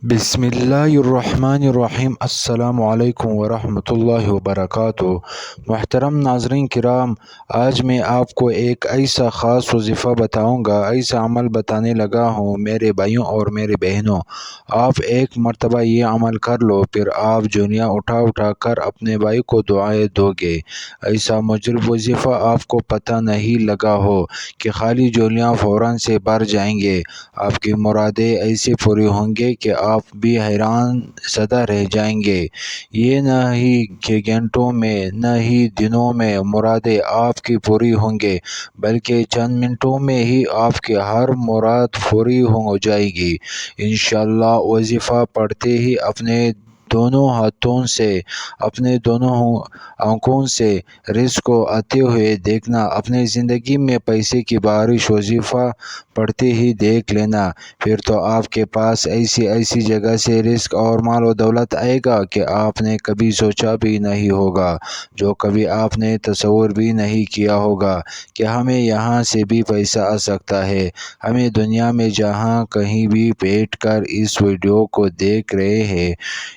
بسم اللہ الرحمن الرحیم۔ السلام علیکم ورحمۃ اللہ وبرکاتہ۔ محترم ناظرین کرام، آج میں آپ کو ایک ایسا خاص وظیفہ بتاؤں گا، ایسا عمل بتانے لگا ہوں میرے بھائیوں اور میرے بہنوں۔ آپ ایک مرتبہ یہ عمل کر لو، پھر آپ جولیاں اٹھا اٹھا کر اپنے بھائی کو دعائیں دو گے۔ ایسا مجرب وظیفہ آپ کو پتہ نہیں لگا ہو کہ خالی جولیاں فوراً سے بھر جائیں گے، آپ کی مرادیں ایسے پوری ہوں گے کہ آپ بھی حیران زدہ رہ جائیں گے۔ یہ نہ ہی کہ گھنٹوں میں، نہ ہی دنوں میں مرادیں آپ کی پوری ہوں گے، بلکہ چند منٹوں میں ہی آپ کی ہر مراد پوری ہو جائے گی انشاءاللہ۔ وظیفہ پڑھتے ہی اپنے دونوں ہاتھوں سے، اپنے دونوں آنکھوں سے رزق کو آتے ہوئے دیکھنا، اپنی زندگی میں پیسے کی بارش وظیفہ پڑھتے ہی دیکھ لینا۔ پھر تو آپ کے پاس ایسی جگہ سے رزق اور مال و دولت آئے گا کہ آپ نے کبھی سوچا بھی نہیں ہوگا، جو کبھی آپ نے تصور بھی نہیں کیا ہوگا کہ ہمیں یہاں سے بھی پیسہ آ سکتا ہے۔ ہمیں دنیا میں جہاں کہیں بھی بیٹھ کر اس ویڈیو کو دیکھ رہے ہیں،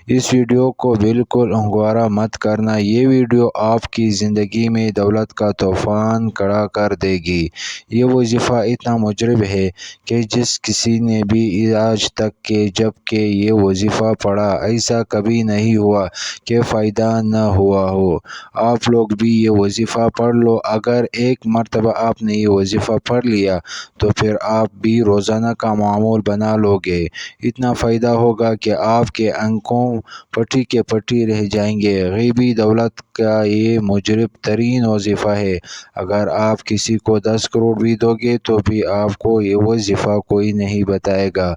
اس ویڈیو کو بالکل گوارا مت کرنا۔ یہ ویڈیو آپ کی زندگی میں دولت کا طوفان کھڑا کر دے گی۔ یہ وظیفہ اتنا مجرب ہے کہ جس کسی نے بھی آج تک کہ جب کہ یہ وظیفہ پڑھا، ایسا کبھی نہیں ہوا کہ فائدہ نہ ہوا ہو۔ آپ لوگ بھی یہ وظیفہ پڑھ لو۔ اگر ایک مرتبہ آپ نے یہ وظیفہ پڑھ لیا تو پھر آپ بھی روزانہ کا معمول بنا لو گے۔ اتنا فائدہ ہوگا کہ آپ کے آنکھوں پٹی کے پٹی رہ جائیں گے۔ غیبی دولت کا یہ مجرب ترین وظیفہ ہے۔ اگر آپ کسی کو 10 کروڑ بھی دو گے تو بھی آپ کو یہ وظیفہ کوئی نہیں بتائے گا۔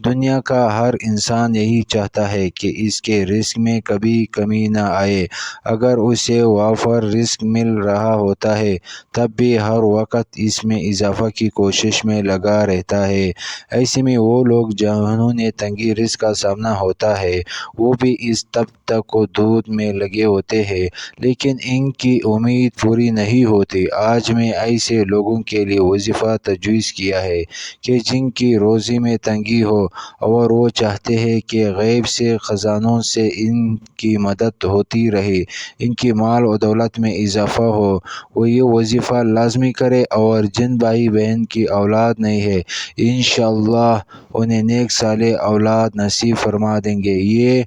دنیا کا ہر انسان یہی چاہتا ہے کہ اس کے رزق میں کبھی کمی نہ آئے۔ اگر اسے وافر رزق مل رہا ہوتا ہے تب بھی ہر وقت اس میں اضافہ کی کوشش میں لگا رہتا ہے۔ ایسے میں وہ لوگ جنہوں نے تنگی رزق کا سامنا ہوتا ہے، وہ بھی اس تب تک و دود میں لگے ہوتے ہیں، لیکن ان کی امید پوری نہیں ہوتی۔ آج میں ایسے لوگوں کے لیے وظیفہ تجویز کیا ہے کہ جن کی روزی میں تنگی ہو اور وہ چاہتے ہیں کہ غیب سے خزانوں سے ان کی مدد ہوتی رہے، ان کی مال و دولت میں اضافہ ہو، وہ یہ وظیفہ لازمی کرے۔ اور جن بھائی بہن کی اولاد نہیں ہے، انشاءاللہ انہیں نیک صالح اولاد نصیب فرما دیں گے۔ یہ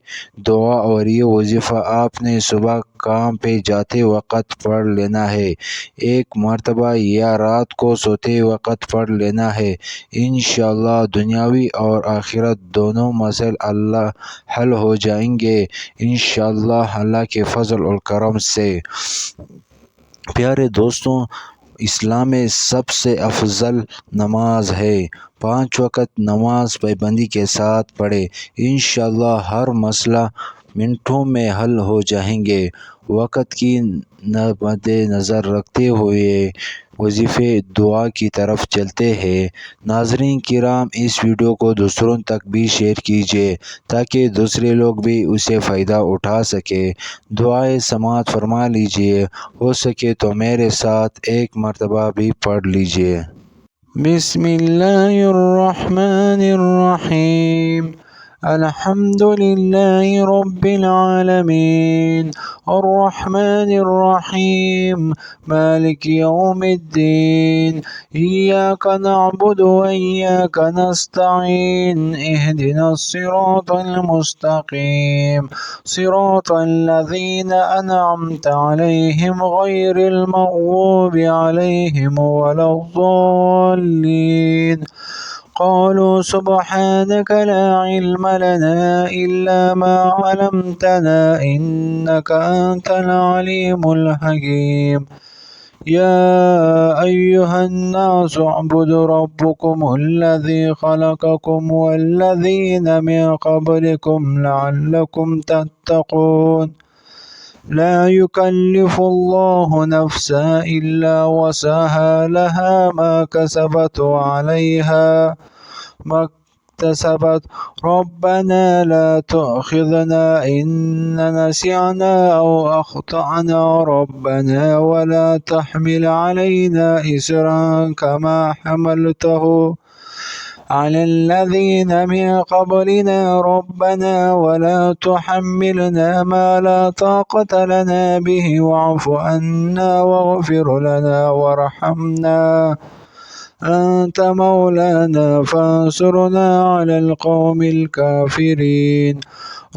دعا اور یہ وظیفہ آپ نے صبح کام پہ جاتے وقت پڑھ لینا ہے، ایک مرتبہ یا رات کو سوتے وقت پڑھ لینا ہے۔ انشاءاللہ دنیاوی اور آخرت دونوں مسائل حل ہو جائیں گے انشاءاللہ اللہ کے فضل و کرم سے۔ پیارے دوستوں، اسلام میں سب سے افضل نماز ہے۔ 5 وقت نماز پابندی کے ساتھ پڑھیں، انشاءاللہ ہر مسئلہ منٹوں میں حل ہو جائیں گے۔ وقت کی مد نظر رکھتے ہوئے وظیفے دعا کی طرف چلتے ہیں۔ ناظرین کرام، اس ویڈیو کو دوسروں تک بھی شیئر کیجیے تاکہ دوسرے لوگ بھی اسے فائدہ اٹھا سکیں۔ دعائیں سماعت فرما لیجیے، ہو سکے تو میرے ساتھ ایک مرتبہ بھی پڑھ لیجیے۔ بسم اللہ الرحمن الرحیم۔ الحمد للہ رب العالمین الرحمن الرحیم مالک یوم الدین ایاک نعبد و ایاک نستعین اہدنا الصراط المستقیم صراط الذین انعمت علیہم غیر المغضوب علیہم ولا الضالین۔ قالوا سبحانك لا علم لنا إلا ما علمتنا إنك أنت العليم الحكيم۔ يا أيها الناس اعبدوا ربكم الذي خلقكم والذين من قبلكم لعلكم تتقون۔ لا يكلف الله نفسا إلا وسعها، لها ما كسبت وعليها ما اكتسبت. ربنا لا تؤاخذنا إن نسينا أو أخطأنا ربنا ولا تحمل علينا إصرا كما حملته على الذين من قبلنا ربنا ولا تحملنا ما لا طاقة لنا به واعف عنا واغفر لنا وارحمنا أنت مولانا فانصرنا على القوم الكافرين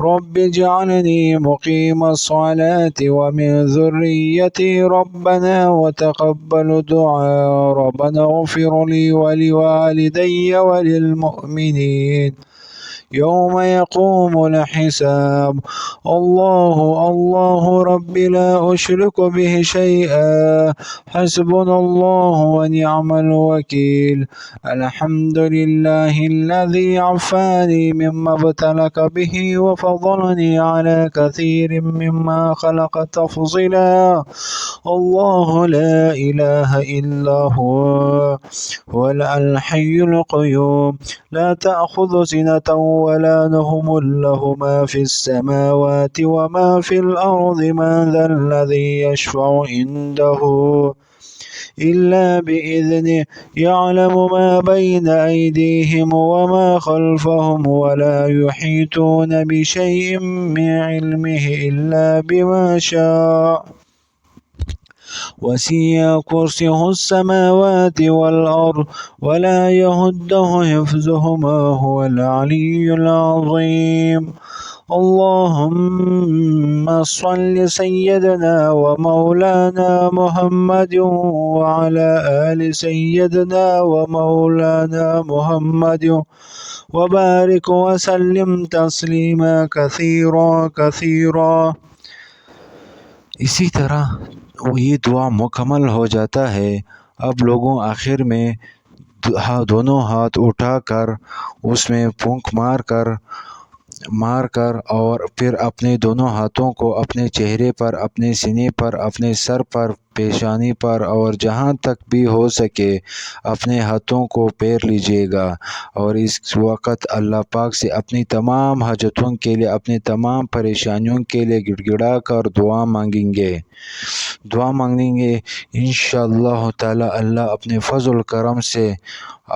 رب اجعلني مقيم الصلاة ومن ذريتي ربنا وتقبل دعاء ربنا اغفر لي ولوالدي وللمؤمنين يوم يقوم الحساب الله الله ربي لا أشرك به شيئا حسبنا الله ونعم الوكيل الحمد لله الذي عفاني مما ابتلك به وفضلني على كثير مما خلق تفضيلا الله لا إله إلا هو الحي القيوم لا تأخذ سنة ولا نوم له ما في السماوات وما في الأرض من ذا الذي يشفع عنده إلا بإذنه يعلم ما بين أيديهم وما خلفهم ولا يحيطون بشيء من علمه إلا بما شاء وسع كرسيه السماوات والأرض ولا يهده حفظهما هو العلي العظيم اللهم صل سيدنا ومولانا محمد وعلى آل سيدنا ومولانا محمد وبارك وسلم تسلیما کثیرا کثیرا۔ اسی طرح یہ دعا مکمل ہو جاتا ہے۔ اب لوگوں آخر میں دونوں ہاتھ اٹھا کر اس میں پھونک مار کر اور پھر اپنے دونوں ہاتھوں کو اپنے چہرے پر، اپنے سینے پر، اپنے سر پر، پیشانی پر اور جہاں تک بھی ہو سکے اپنے ہاتھوں کو پیر لیجیے گا، اور اس وقت اللہ پاک سے اپنی تمام حاجتوں کے لیے، اپنی تمام پریشانیوں کے لیے گڑ گڑا کر دعا مانگیں گے انشاءاللہ تعالی اللہ اپنے فضل و کرم سے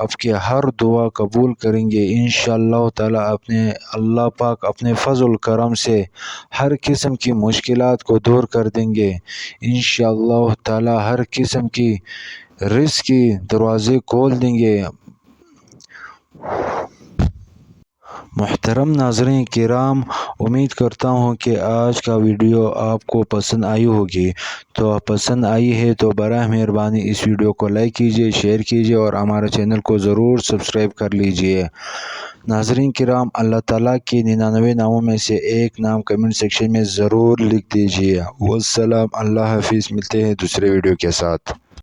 آپ کے ہر دعا قبول کریں گے انشاءاللہ تعالی۔ اللہ پاک اپنے فضل و کرم سے ہر قسم کی مشکلات کو دور کر دیں گے انشاءاللہ تعالی، ہر قسم کی رزق کی دروازے کھول دیں گے۔ محترم ناظرین کرام، امید کرتا ہوں کہ آج کا ویڈیو آپ کو پسند آئی ہوگی۔ تو پسند آئی ہے تو براہ مہربانی اس ویڈیو کو لائک کیجیے، شیئر کیجیے اور ہمارے چینل کو ضرور سبسکرائب کر لیجیے۔ ناظرین کرام، اللہ تعالیٰ کے 99 ناموں میں سے ایک نام کمنٹ سیکشن میں ضرور لکھ دیجیے۔ والسلام، اللہ حافظ، ملتے ہیں دوسرے ویڈیو کے ساتھ۔